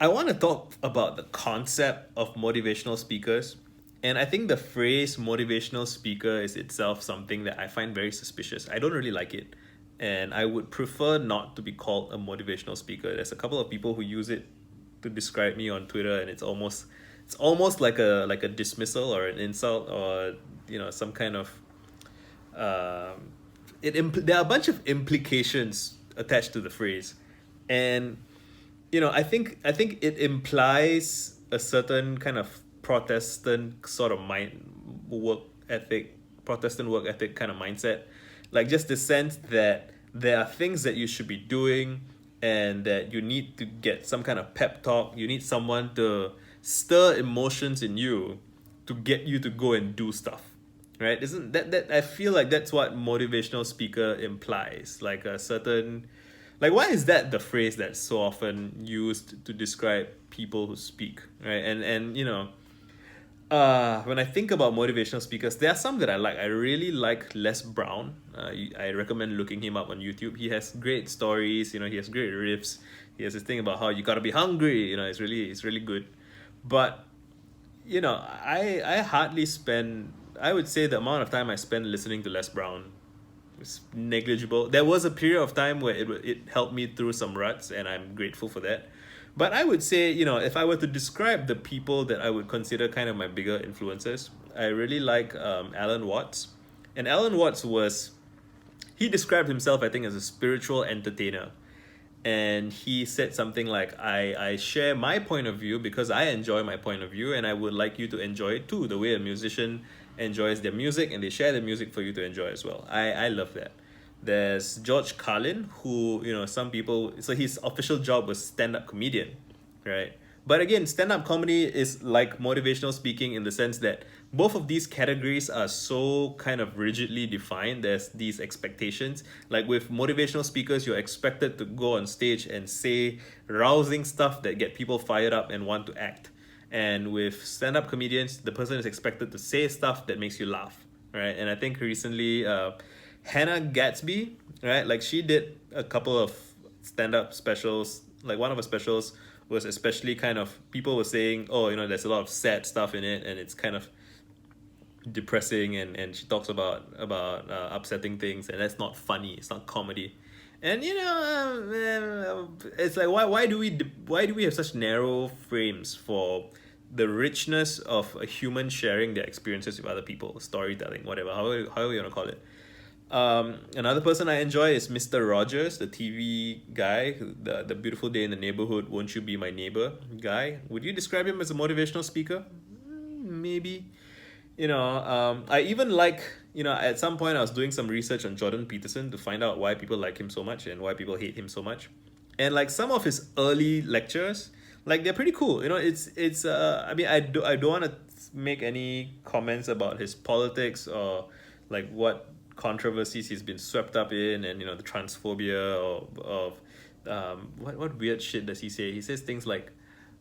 I want to talk about the concept of motivational speakers. And I think the phrase motivational speaker is itself something that I find very suspicious. I don't really like it. And I would prefer not to be called a motivational speaker. There's a couple of people who use it to describe me on Twitter, and it's almost like a dismissal or an insult, or some kind of um, there are a bunch of implications attached to the phrase. And I think it implies a certain kind of Protestant sort of work ethic, Protestant work ethic kind of mindset, like just the sense that there are things that you should be doing, and that you need to get some kind of pep talk. You need someone to stir emotions in you to get you to go and do stuff, right? Isn't that I feel like that's what motivational speaker implies, like a certain, like, why is that the phrase that's so often used to describe people who speak, right? And when I think about motivational speakers, there are some that I like. I really like Les Brown. I recommend looking him up on YouTube. He has great stories. He has great riffs. He has this thing about how you gotta be hungry. It's really good. But I hardly spend. I would say the amount of time I spend listening to Les Brown is negligible. There was a period of time where it helped me through some ruts, and I'm grateful for that. But I would say, if I were to describe the people that I would consider kind of my bigger influences, I really like Alan Watts. And Alan Watts he described himself, I think, as a spiritual entertainer. And he said something like, I share my point of view because I enjoy my point of view, and I would like you to enjoy it too, the way a musician enjoys their music, and they share the music for you to enjoy as well. I love that. There's George Carlin, who, some people, so his official job was stand-up comedian, right? But again, stand-up comedy is like motivational speaking in the sense that both of these categories are so kind of rigidly defined. There's these expectations. Like with motivational speakers, you're expected to go on stage and say rousing stuff that get people fired up and want to act. And with stand-up comedians, the person is expected to say stuff that makes you laugh, right? And I think recently, Hannah Gatsby, right? Like she did a couple of stand-up specials. Like one of her specials was especially kind of, people were saying, oh, there's a lot of sad stuff in it, and it's kind of depressing, and she talks about upsetting things, and that's not funny. It's not comedy. And it's like, why do we have such narrow frames for the richness of a human sharing their experiences with other people, storytelling, whatever, however you want to call it. Another person I enjoy is Mr. Rogers, the TV guy, the Beautiful Day in the Neighborhood, Won't You Be My Neighbor guy. Would you describe him as a motivational speaker? Maybe. I even like, at some point I was doing some research on Jordan Peterson to find out why people like him so much and why people hate him so much. And like some of his early lectures, like they're pretty cool. I mean, I don't want to make any comments about his politics or like what controversies he's been swept up in, and the transphobia of what weird shit does he say? He says things like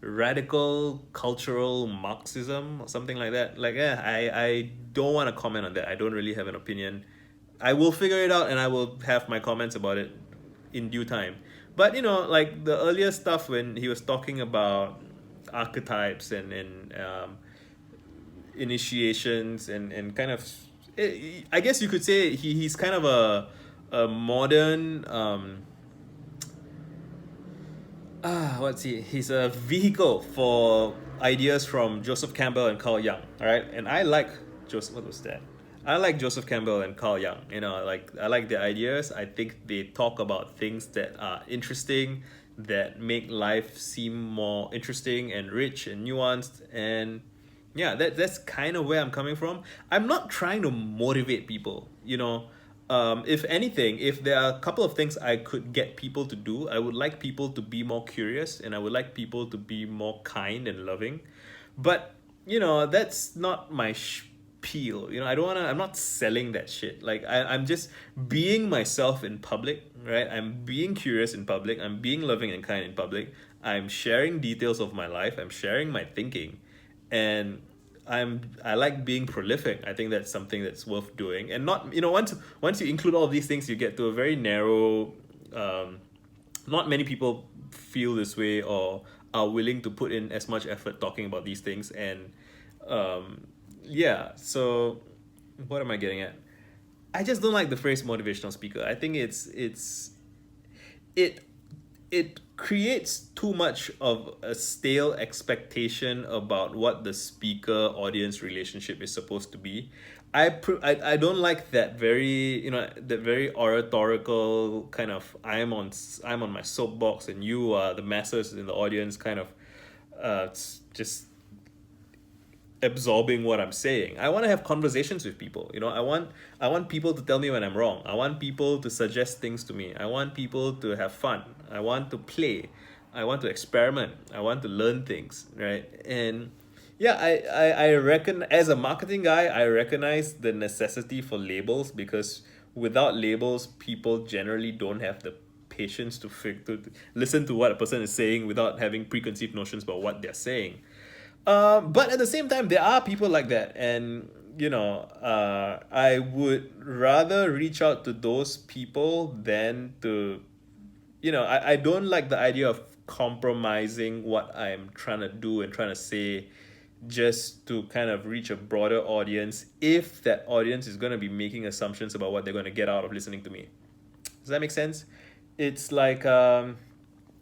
radical cultural Marxism or something like that. Like, I don't want to comment on that. I don't really have an opinion. I will figure it out, and I will have my comments about it in due time. But like the earlier stuff when he was talking about archetypes and initiations and kind of, I guess you could say he's kind of a modern what's he? He's a vehicle for ideas from Joseph Campbell and Carl Jung. All right, and I like Joseph. What was that? I like Joseph Campbell and Carl Jung. I like their ideas. I think they talk about things that are interesting, that make life seem more interesting and rich and nuanced. And yeah, that's kind of where I'm coming from. I'm not trying to motivate people. If anything, if there are a couple of things I could get people to do, I would like people to be more curious, and I would like people to be more kind and loving. But that's not my spiel. I don't wanna. I'm not selling that shit. Like I'm just being myself in public, right? I'm being curious in public. I'm being loving and kind in public. I'm sharing details of my life. I'm sharing my thinking, and I like being prolific. I think that's something that's worth doing, and not once you include all of these things, you get to a very narrow. Not many people feel this way or are willing to put in as much effort talking about these things. And yeah, so what am I getting at? I just don't like the phrase motivational speaker. I think it it creates too much of a stale expectation about what the speaker audience relationship is supposed to be. I don't like that very, that very oratorical kind of I'm on my soapbox and you are the masses in the audience kind of just absorbing what I'm saying. I want to have conversations with people. I want people to tell me when I'm wrong. I want people to suggest things to me. I want people to have fun. I want to play. I want to experiment. I want to learn things, right? And yeah, I reckon as a marketing guy, I recognize the necessity for labels, because without labels, people generally don't have the patience to listen to what a person is saying without having preconceived notions about what they're saying. But at the same time, there are people like that, and I would rather reach out to those people than to, I don't like the idea of compromising what I'm trying to do and trying to say just to kind of reach a broader audience if that audience is going to be making assumptions about what they're going to get out of listening to me. Does that make sense? It's like I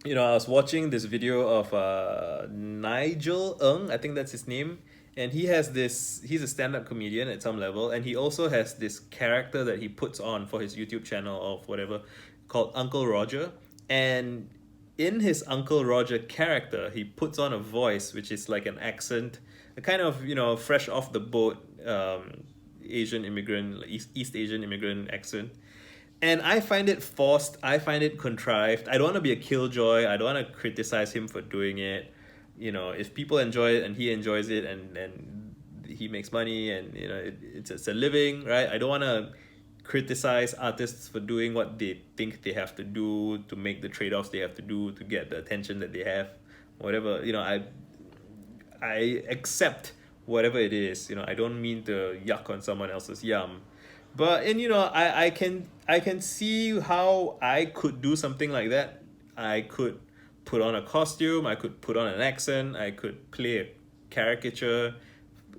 was watching this video of Nigel Ng, I think that's his name, and he's a stand-up comedian at some level, and he also has this character that he puts on for his YouTube channel of whatever called Uncle Roger. And in his Uncle Roger character, he puts on a voice which is like an accent, a kind of, fresh off the boat Asian immigrant, East Asian immigrant accent. And I find it forced. I find it contrived. I don't want to be a killjoy. I don't want to criticize him for doing it. If people enjoy it and he enjoys it, and he makes money, and it's a living, right? I don't want to criticize artists for doing what they think they have to do to make the trade-offs they have to do to get the attention that they have. Whatever, I accept whatever it is. I don't mean to yuck on someone else's yum. But I can see how I could do something like that. I could put on a costume, I could put on an accent, I could play a caricature.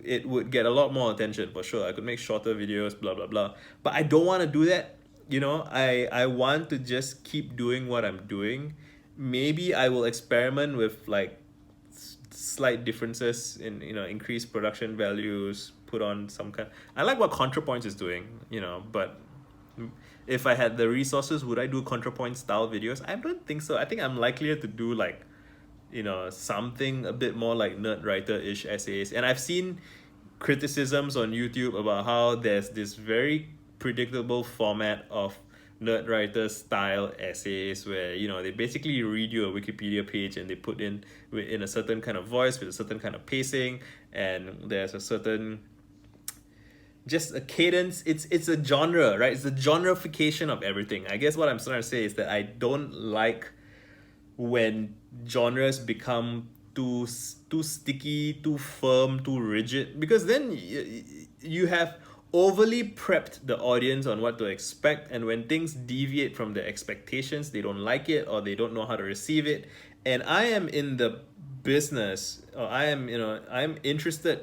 It would get a lot more attention for sure. I could make shorter videos, blah blah blah. But I don't want to do that. I want to just keep doing what I'm doing. Maybe I will experiment with like slight differences in increased production values, put on some kind. I like what ContraPoints is doing, but if I had the resources, would I do ContraPoint style videos? I don't think so. I think I'm likelier to do like something a bit more like nerd writer-ish essays. And I've seen criticisms on YouTube about how there's this very predictable format of nerd writer style essays where they basically read you a Wikipedia page and they put in a certain kind of voice with a certain kind of pacing, and there's a certain just a cadence. It's a genre, right? It's the genreification of everything. I guess what I'm trying to say is that I don't like when genres become too sticky, too firm, too rigid, because then you have overly prepped the audience on what to expect, and when things deviate from the expectations, they don't like it or they don't know how to receive it. And I am in the business, or I'm interested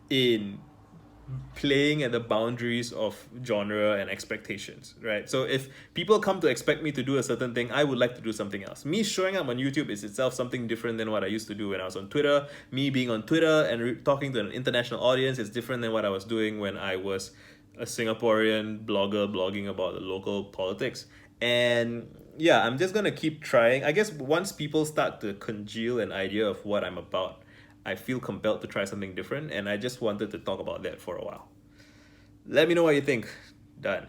in playing at the boundaries of genre and expectations, right? So if people come to expect me to do a certain thing, I would like to do something else. Me showing up on YouTube is itself something different than what I used to do when I was on Twitter. Me being on Twitter and talking to an international audience is different than what I was doing when I was a Singaporean blogger blogging about the local politics. And yeah, I'm just gonna keep trying. I guess once people start to congeal an idea of what I'm about, I feel compelled to try something different, and I just wanted to talk about that for a while. Let me know what you think. Done.